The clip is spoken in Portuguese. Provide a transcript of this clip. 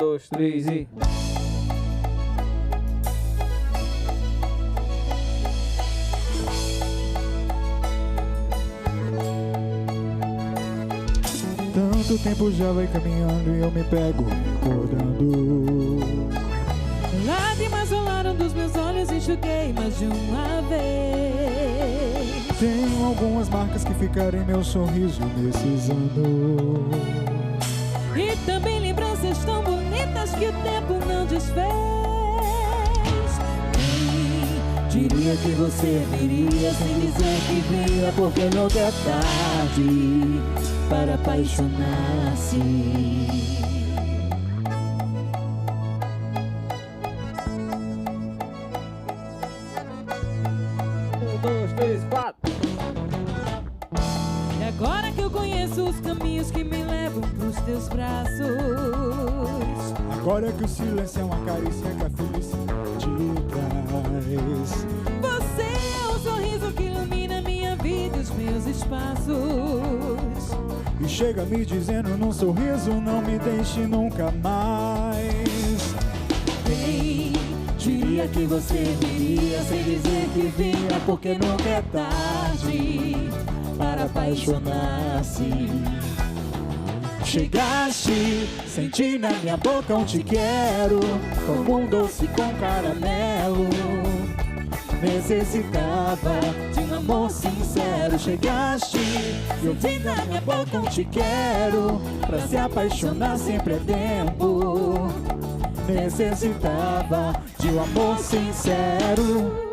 dois, três e... Tanto tempo já vai caminhando e eu me pego recordando. Lágrimas rolaram dos meus olhos, enxuguei mais de uma vez. Tenho algumas marcas que ficaram em meu sorriso nesses anos. E também lembranças tão bonitas que o tempo não desfez. Quem diria que você viria sem dizer que vinha, porque nunca é tarde para apaixonar-se. Um, dois, três, quatro. E agora que eu conheço os caminhos que me levam pros teus braços, Agora que o silêncio é uma carícia que a felicidade traz. você é o sorriso que ilumina minha vida e os meus espaços. E chega me dizendo num sorriso, não me deixe nunca mais. Quem diria que você viria sem dizer que vinha, porque nunca é tarde para apaixonar-se. Chegaste, senti na minha boca um te quero, como um doce com caramelo. Necessitava de um amor sincero. Chegaste e eu vi na minha boca um te quero. Pra se apaixonar sempre é tempo. Necessitava de um amor sincero.